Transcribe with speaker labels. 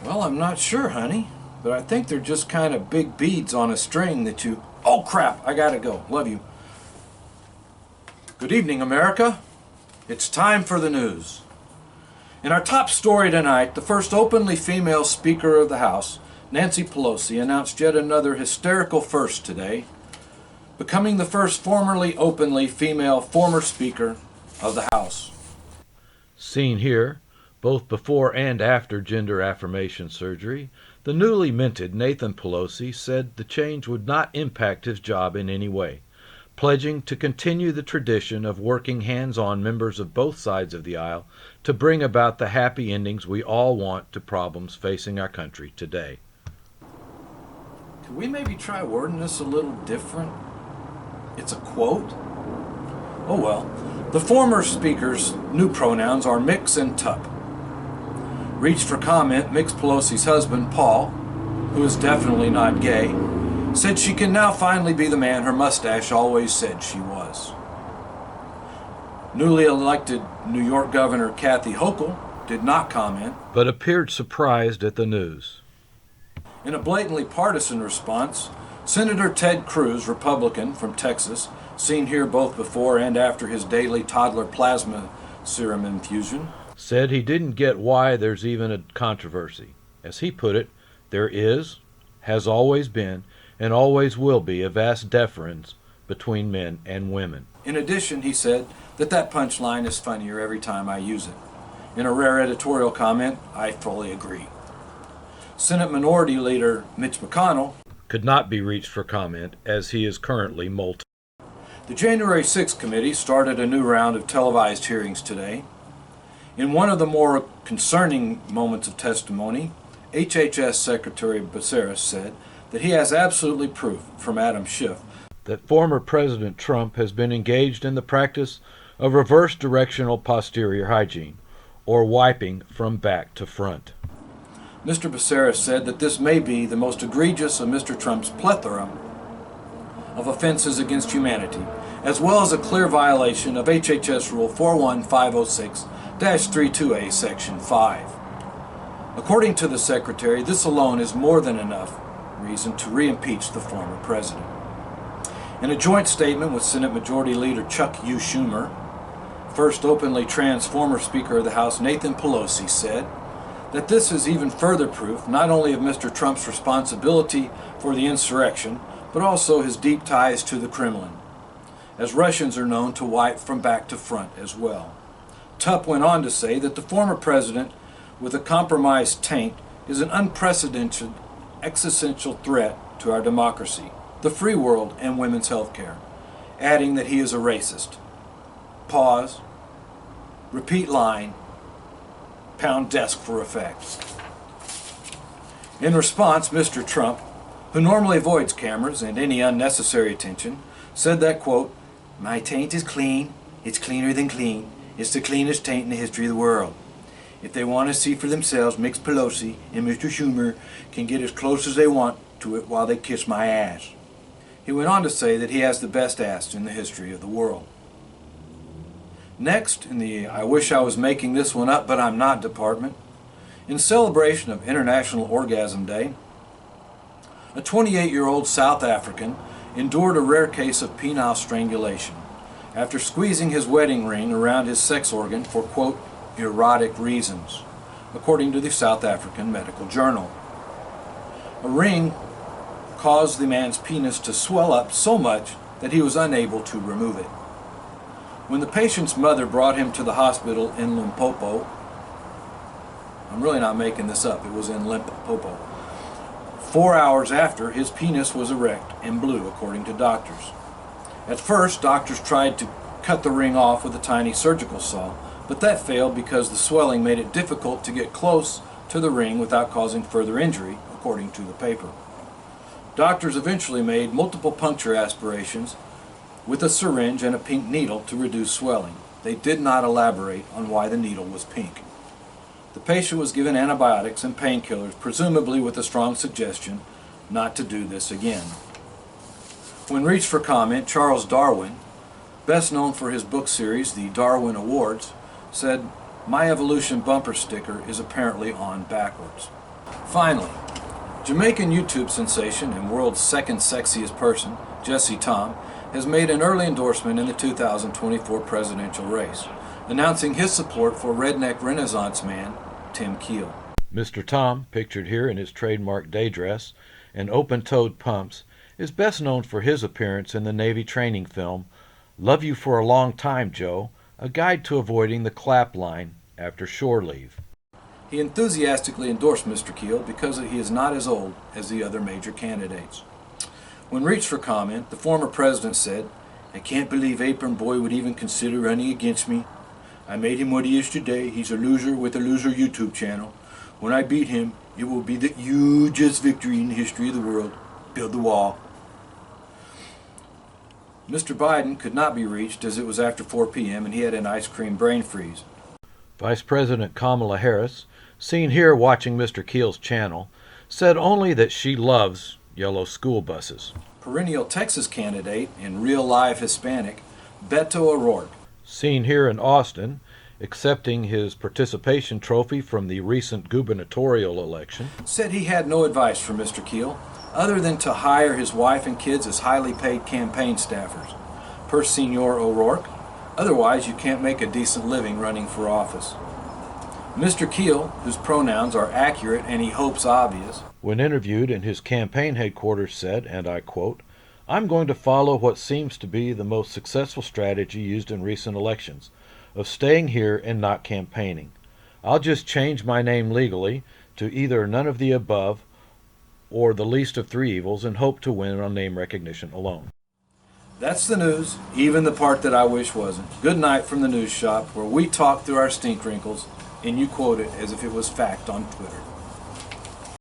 Speaker 1: Well, I'm not sure, honey, but I think they're just kind of big beads on a string that you... Oh, crap, I gotta go. Love you. Good evening, America. It's time for the news. In our top story tonight, the first openly female Speaker of the House, Nancy Pelosi, announced yet another hysterical first today, becoming the first formerly openly female former Speaker of the House.
Speaker 2: Seen here, both before and after gender affirmation surgery, the newly minted Nathan Pelosi said the change would not impact his job in any way, pledging to continue the tradition of working hands-on members of both sides of the aisle to bring about the happy endings we all want to problems facing our country today.
Speaker 1: Could we maybe try wording this a little different? It's a quote? Oh well. The former Speaker's new pronouns are Mix and Tup. Reached for comment, Mix Pelosi's husband, Paul, who is definitely not gay, said she can now finally be the man her mustache always said she was. Newly elected New York Governor Kathy Hochul did not comment,
Speaker 2: but appeared surprised at the news.
Speaker 1: In a blatantly partisan response, Senator Ted Cruz, Republican from Texas, seen here both before and after his daily toddler plasma serum infusion,
Speaker 2: said he didn't get why there's even a controversy. As he put it, there is, has always been, and always will be a vast difference between men and women.
Speaker 1: In addition, he said that punchline is funnier every time I use it. In a rare editorial comment, I fully agree. Senate Minority Leader Mitch McConnell
Speaker 2: could not be reached for comment as he is currently molting.
Speaker 1: The January 6th committee started a new round of televised hearings today. In one of the more concerning moments of testimony, HHS Secretary Becerra said that he has absolutely proof from Adam Schiff
Speaker 2: that former President Trump has been engaged in the practice of reverse directional posterior hygiene, or wiping from back to front.
Speaker 1: Mr. Becerra said that this may be the most egregious of Mr. Trump's plethora of offenses against humanity, as well as a clear violation of HHS Rule 41506-32A, Section 5. According to the Secretary, this alone is more than enough reason to re-impeach the former president. In a joint statement with Senate Majority Leader Chuck U. Schumer, first openly trans former Speaker of the House Nathan Pelosi said that this is even further proof not only of Mr. Trump's responsibility for the insurrection, but also his deep ties to the Kremlin, as Russians are known to wipe from back to front as well. Tup went on to say that the former president with a compromised taint is an unprecedented existential threat to our democracy, the free world, and women's health care, adding that he is a racist. Pause. Repeat line. Pound desk for effect. In response, Mr. Trump, who normally avoids cameras and any unnecessary attention, said that, quote, "My taint is clean. It's cleaner than clean. It's the cleanest taint in the history of the world. If they want to see for themselves, Mix Pelosi and Mr. Schumer can get as close as they want to it while they kiss my ass." He went on to say that he has the best ass in the history of the world. Next, in the I wish I was making this one up but I'm not department, in celebration of International Orgasm Day, a 28-year-old South African endured a rare case of penile strangulation after squeezing his wedding ring around his sex organ for, quote, erotic reasons, according to the South African Medical Journal. A ring caused the man's penis to swell up so much that he was unable to remove it. When the patient's mother brought him to the hospital in Limpopo, I'm really not making this up, it was in Limpopo, 4 hours after, his penis was erect and blue, according to doctors. At first, doctors tried to cut the ring off with a tiny surgical saw, but that failed because the swelling made it difficult to get close to the ring without causing further injury, according to the paper. Doctors eventually made multiple puncture aspirations with a syringe and a pink needle to reduce swelling. They did not elaborate on why the needle was pink. The patient was given antibiotics and painkillers, presumably with a strong suggestion not to do this again. When reached for comment, Charles Darwin, best known for his book series, The Darwin Awards, said My Evolution bumper sticker is apparently on backwards. Finally, Jamaican YouTube sensation and world's second sexiest person, Jesse Tom, has made an early endorsement in the 2024 presidential race, announcing his support for redneck Renaissance man Tim Keel.
Speaker 2: Mr. Tom, pictured here in his trademark day dress and open-toed pumps, is best known for his appearance in the Navy training film Love You for a Long Time, Joe, a guide to avoiding the clap line after shore leave.
Speaker 1: He enthusiastically endorsed Mr. Keel because he is not as old as the other major candidates. When reached for comment, the former president said, "I can't believe Apron Boy would even consider running against me. I made him what he is today. He's a loser with a loser YouTube channel. When I beat him, it will be the hugest victory in the history of the world. Build the wall." Mr. Biden could not be reached as it was after 4 p.m. and he had an ice cream brain freeze.
Speaker 2: Vice President Kamala Harris, seen here watching Mr. Keel's channel, said only that she loves yellow school buses.
Speaker 1: Perennial Texas candidate and real-live Hispanic, Beto O'Rourke,
Speaker 2: seen here in Austin, accepting his participation trophy from the recent gubernatorial election,
Speaker 1: said he had no advice for Mr. Keel other than to hire his wife and kids as highly paid campaign staffers. Per Senor O'Rourke, otherwise you can't make a decent living running for office. Mr. Keel, whose pronouns are accurate and he hopes obvious,
Speaker 2: when interviewed in his campaign headquarters said, and I quote, "I'm going to follow what seems to be the most successful strategy used in recent elections, of staying here and not campaigning. I'll just change my name legally to either none of the above or the least of three evils and hope to win on name recognition alone."
Speaker 1: That's the news, even the part that I wish wasn't. Good night from the news shop, where we talk through our stink wrinkles and you quote it as if it was fact on Twitter.